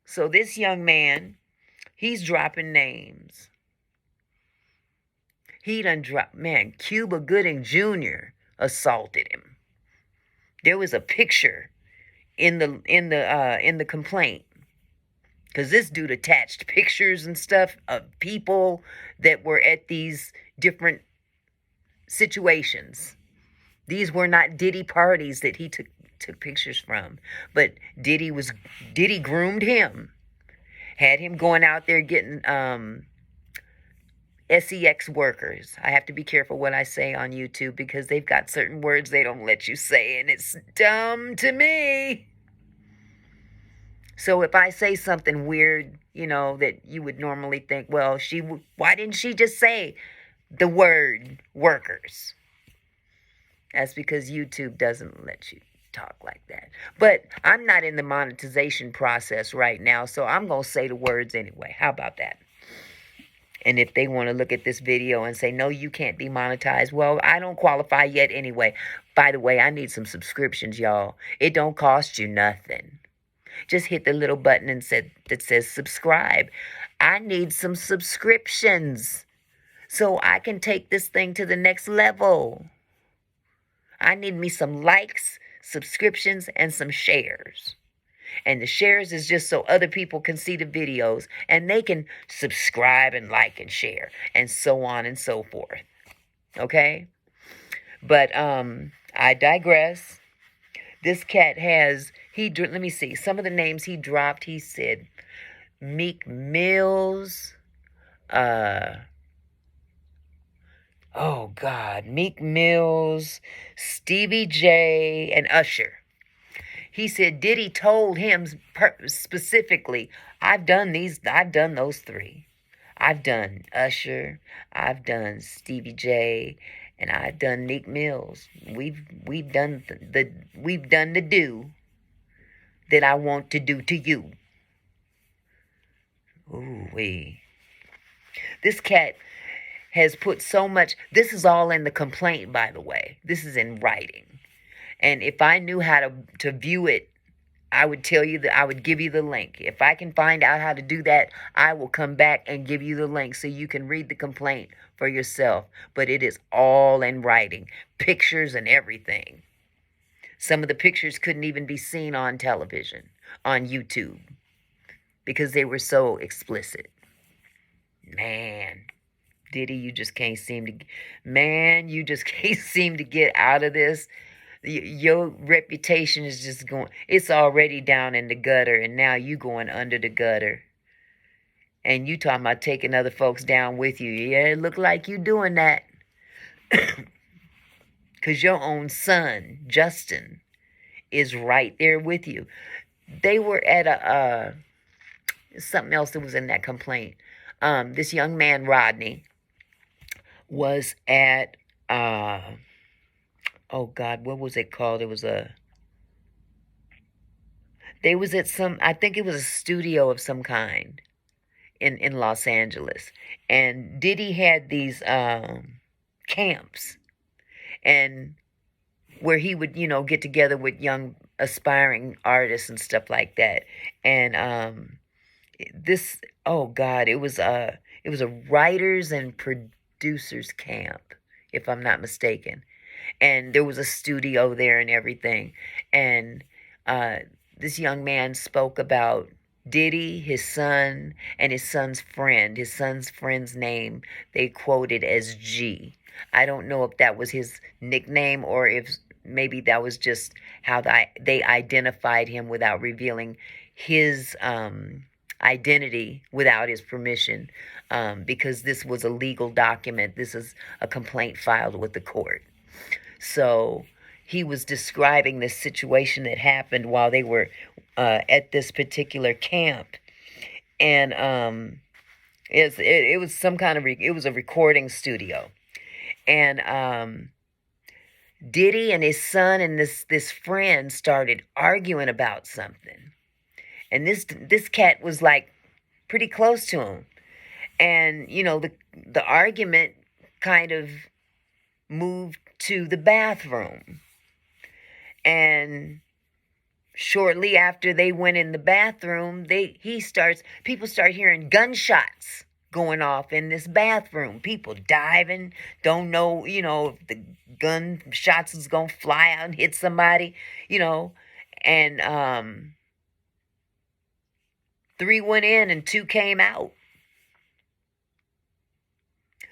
So this young man, he's dropping names. He done dropped, man, Cuba Gooding Jr. assaulted him. There was a picture in the complaint, because this dude attached pictures and stuff of people that were at these different situations. These were not Diddy parties that he took pictures from, but Diddy groomed him, had him going out there getting sex workers. I have to be careful what I say on YouTube because they've got certain words they don't let you say, and it's dumb to me. So if I say something weird, that you would normally think, well, why didn't she just say the word workers? That's because YouTube doesn't let you talk like that. But I'm not in the monetization process right now, so I'm going to say the words anyway. How about that? And if they want to look at this video and say, no, you can't be monetized, well, I don't qualify yet anyway. By the way, I need some subscriptions, y'all. It don't cost you nothing. Just hit the little button that says subscribe. I need some subscriptions so I can take this thing to the next level. I need me some likes, subscriptions, and some shares. And the shares is just so other people can see the videos and they can subscribe and like and share and so on and so forth. Okay? But I digress. This cat let me see, some of the names he dropped. He said Meek Mills, Meek Mills, Stevie J, and Usher. He said Diddy told him specifically, I've done those three. I've done Usher, I've done Stevie J, And I've done Neek Mills. We've done the do that I want to do to you. Ooh wee. This cat has put so much. This is all in the complaint, by the way. This is in writing. And if I knew how to view it, I would tell you that I would give you the link. If I can find out how to do that, I will come back and give you the link so you can read the complaint for yourself. But it is all in writing, pictures and everything. Some of the pictures couldn't even be seen on television, on YouTube, because they were so explicit. Man, Diddy, you just can't seem to get out of this. Your reputation is just going, it's already down in the gutter, and now you going under the gutter. And you talking about taking other folks down with you. Yeah, it look like you doing that. Because your own son, Justin, is right there with you. They were at something else that was in that complaint. This young man, Rodney, was at, oh God, what was it called? They was at I think it was a studio of some kind in Los Angeles. And Diddy had these camps, and where he would, get together with young aspiring artists and stuff like that. And this, oh God, it was a writers and producers camp, if I'm not mistaken. And there was a studio there and everything. And this young man spoke about Diddy, his son, and his son's friend. His son's friend's name they quoted as G. I don't know if that was his nickname or if maybe that was just how they identified him without revealing his identity without his permission, because this was a legal document. This is a complaint filed with the court. So he was describing this situation that happened while they were at this particular camp. And it was some kind of, it was a recording studio. And Diddy and his son and this friend started arguing about something. And this cat was like pretty close to him. And, the argument kind of moved to the bathroom. And shortly after they went in the bathroom, people start hearing gunshots going off in this bathroom. People diving, don't know, if the gunshots is going to fly out and hit somebody, and 3 went in and 2 came out.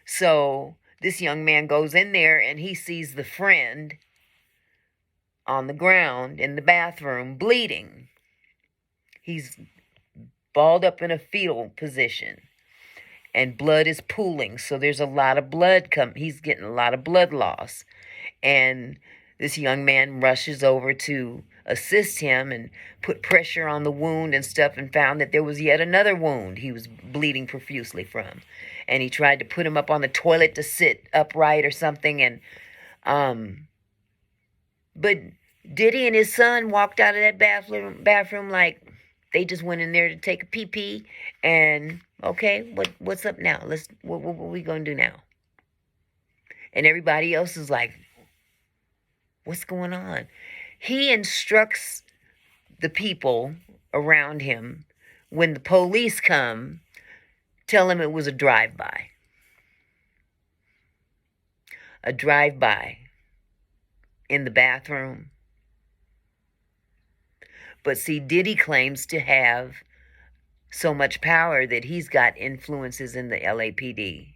So this young man goes in there and he sees the friend on the ground in the bathroom bleeding. He's balled up in a fetal position and blood is pooling. So there's a lot of blood he's getting a lot of blood loss. And this young man rushes over to assist him and put pressure on the wound and stuff, and found that there was yet another wound he was bleeding profusely from. And he tried to put him up on the toilet to sit upright or something. And but Diddy and his son walked out of that bathroom like they just went in there to take a pee-pee. And okay, what's up now? What are we gonna do now? And everybody else is like, what's going on? He instructs the people around him, when the police come, tell him it was a drive-by. A drive-by in the bathroom. But see, Diddy claims to have so much power that he's got influences in the LAPD.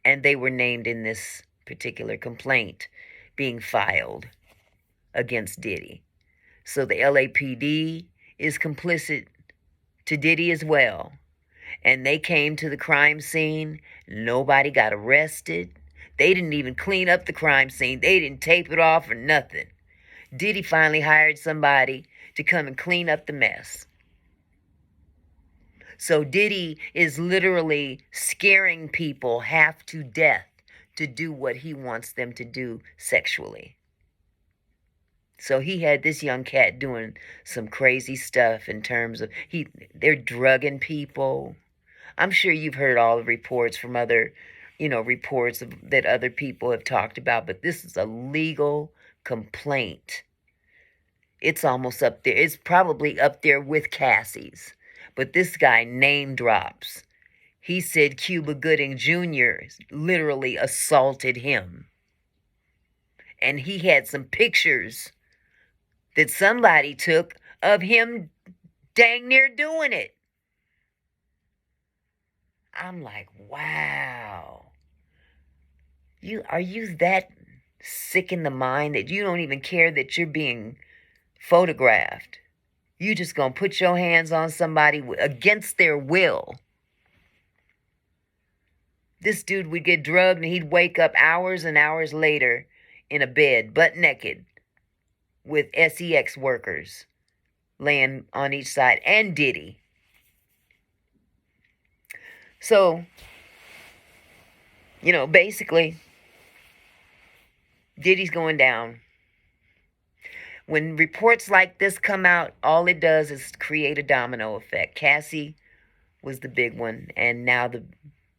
And they were named in this particular complaint being filed against Diddy. So the LAPD is complicit to Diddy as well. And they came to the crime scene. Nobody got arrested. They didn't even clean up the crime scene. They didn't tape it off or nothing. Diddy finally hired somebody to come and clean up the mess. So Diddy is literally scaring people half to death to do what he wants them to do sexually. So he had this young cat doing some crazy stuff in terms of they're drugging people. I'm sure you've heard all the reports from other, reports that other people have talked about, but this is a legal complaint. It's almost up there. It's probably up there with Cassie's. But this guy name drops. He said Cuba Gooding Jr. literally assaulted him. And he had some pictures that somebody took of him dang near doing it. I'm like, wow. Are you that sick in the mind that you don't even care that you're being photographed? You just gonna put your hands on somebody against their will. This dude would get drugged and he'd wake up hours and hours later in a bed, butt naked, with sex workers laying on each side, and Diddy. So, basically, Diddy's going down. When reports like this come out, all it does is create a domino effect. Cassie was the big one, and now the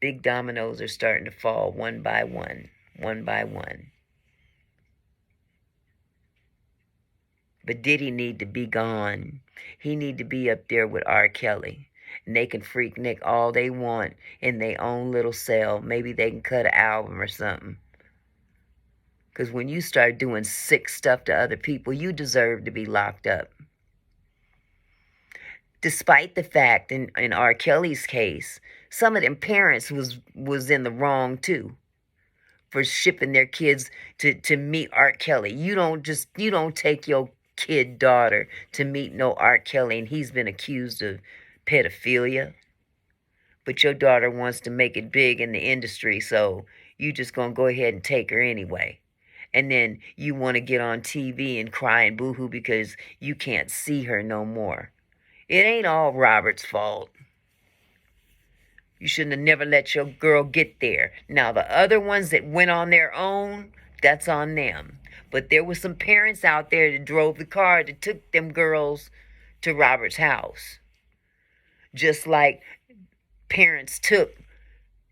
big dominoes are starting to fall one by one, one by one. But Diddy need to be gone. He need to be up there with R. Kelly. And they can freak Nick all they want in their own little cell. Maybe they can cut an album or something. Because when you start doing sick stuff to other people, you deserve to be locked up. Despite the fact, in R. Kelly's case, some of them parents was in the wrong too for shipping their kids to meet R. Kelly. You don't take your daughter to meet no R. Kelly, and he's been accused of pedophilia. But your daughter wants to make it big in the industry, so you just gonna go ahead and take her anyway. And then you want to get on TV and cry and boo-hoo because you can't see her no more. It ain't all Robert's fault. You shouldn't have never let your girl get there. Now, the other ones that went on their own, that's on them. But there were some parents out there that drove the car that took them girls to Robert's house. Just like parents took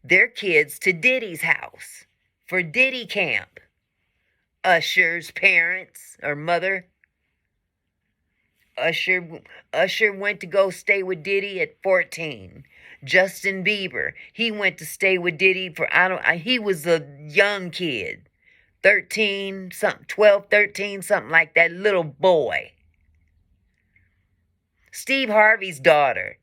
their kids to Diddy's house for Diddy camp. Usher's parents or mother. Usher went to go stay with Diddy at 14. Justin Bieber, he went to stay with Diddy he was a young kid. 13, something, 12, 13, something like that, little boy. Steve Harvey's daughter.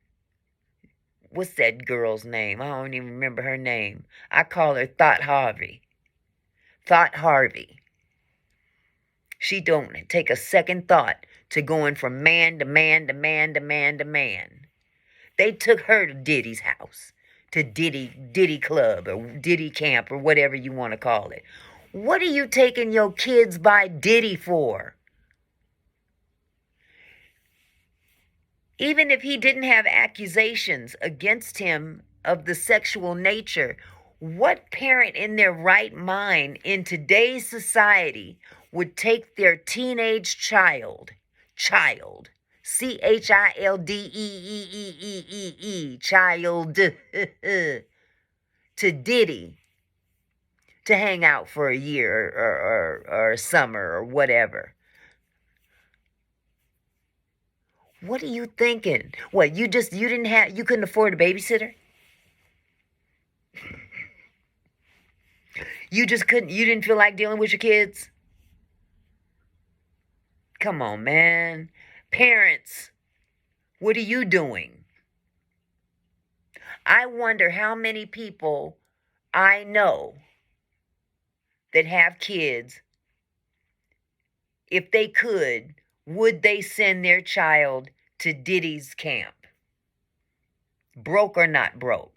What's that girl's name? I don't even remember her name. I call her Thought Harvey. Thought Harvey. She don't take a second thought to going from man to man to man to man to man. They took her to Diddy's house, to Diddy Club or Diddy Camp or whatever you want to call it. What are you taking your kids by Diddy for? Even if he didn't have accusations against him of the sexual nature, what parent in their right mind in today's society would take their teenage child, C-H-I-L-D-E-E-E-E-E-E, child, to Diddy to hang out for a year or a summer or whatever? What are you thinking? What, you couldn't afford a babysitter? You didn't feel like dealing with your kids? Come on, man. Parents, what are you doing? I wonder how many people I know that have kids, if they could, would they send their child to Diddy's camp? Broke or not broke?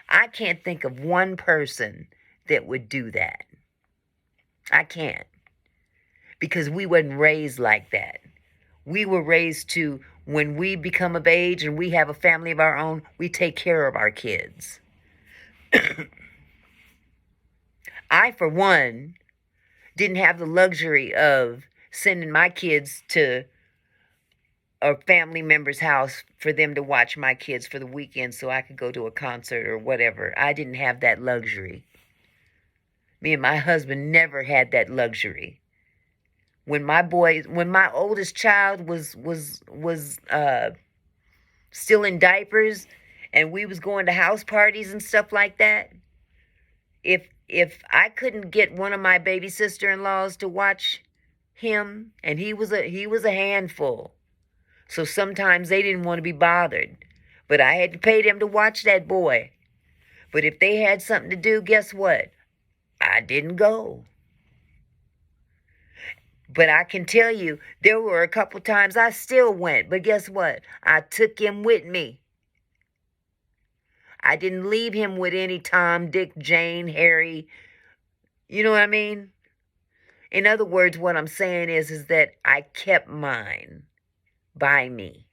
I can't think of one person that would do that. I can't. Because we wasn't raised like that. We were raised to, when we become of age and we have a family of our own, we take care of our kids. I, for one, didn't have the luxury of sending my kids to a family member's house for them to watch my kids for the weekend so I could go to a concert or whatever. I didn't have that luxury. Me and my husband never had that luxury. When my oldest child was still in diapers and we was going to house parties and stuff like that, if I couldn't get one of my baby sister-in-laws to watch him, and he was a handful. So sometimes they didn't want to be bothered. But I had to pay them to watch that boy. But if they had something to do, guess what? I didn't go. But I can tell you, there were a couple times I still went. But guess what? I took him with me. I didn't leave him with any Tom, Dick, Jane, Harry. You know what I mean? In other words, what I'm saying is that I kept mine by me.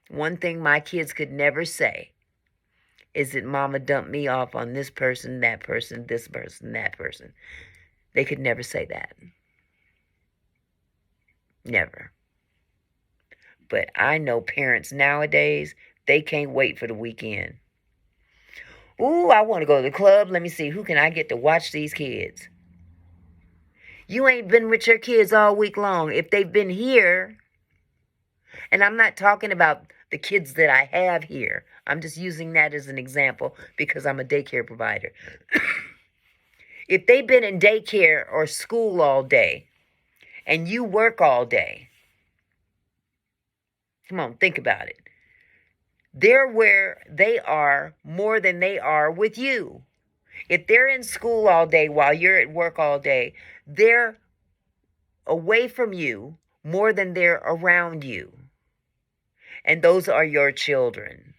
One thing my kids could never say is that mama dumped me off on this person, that person, this person, that person. They could never say that. Never. But I know parents nowadays, they can't wait for the weekend. Ooh, I want to go to the club. Let me see, who can I get to watch these kids? You ain't been with your kids all week long. If they've been here, and I'm not talking about the kids that I have here. I'm just using that as an example because I'm a daycare provider. If they've been in daycare or school all day and you work all day, come on, think about it. They're where they are more than they are with you. If they're in school all day while you're at work all day, they're away from you more than they're around you. And those are your children.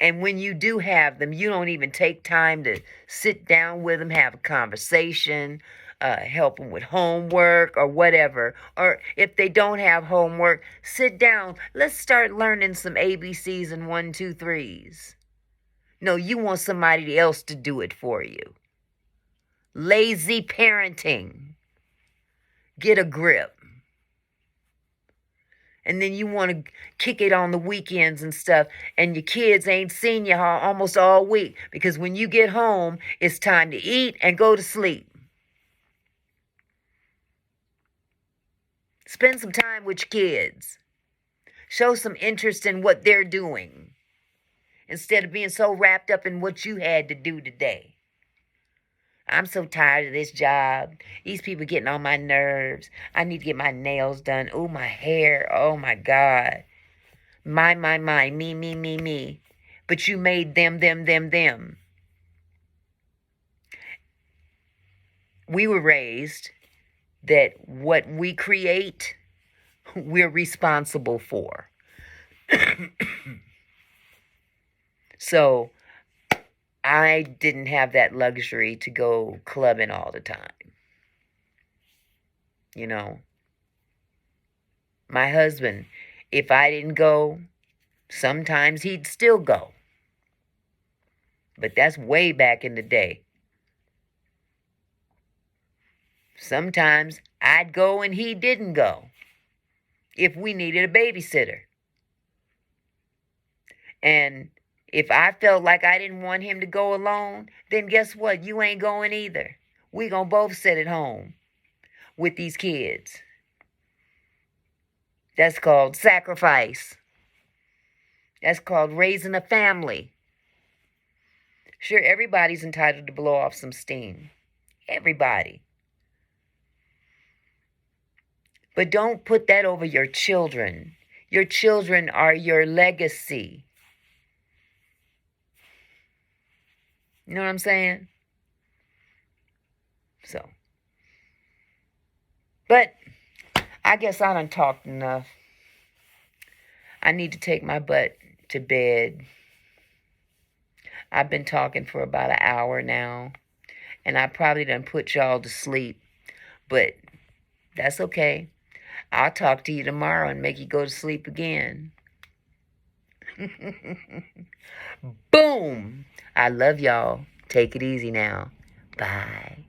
And when you do have them, you don't even take time to sit down with them, have a conversation, help them with homework or whatever. Or if they don't have homework, sit down. Let's start learning some ABCs and 1, 2, 3s. No, you want somebody else to do it for you. Lazy parenting. Get a grip. And then you want to kick it on the weekends and stuff. And your kids ain't seen you almost all week. Because when you get home, it's time to eat and go to sleep. Spend some time with your kids. Show some interest in what they're doing. Instead of being so wrapped up in what you had to do today. I'm so tired of this job. These people getting on my nerves. I need to get my nails done. Oh, my hair. Oh, my God. My, me. But you made them. We were raised that what we create, we're responsible for. So I didn't have that luxury to go clubbing all the time. You know, my husband, if I didn't go, sometimes he'd still go. But that's way back in the day. Sometimes I'd go and he didn't go if we needed a babysitter. And if I felt like I didn't want him to go alone, then guess what? You ain't going either. We gonna both sit at home with these kids. That's called sacrifice. That's called raising a family. Sure, everybody's entitled to blow off some steam. Everybody. But don't put that over your children. Your children are your legacy. You know what I'm saying? So. But I guess I done talked enough. I need to take my butt to bed. I've been talking for about an hour now. And I probably done put y'all to sleep. But that's okay. I'll talk to you tomorrow and make you go to sleep again. Boom. I love y'all. Take it easy now. Bye.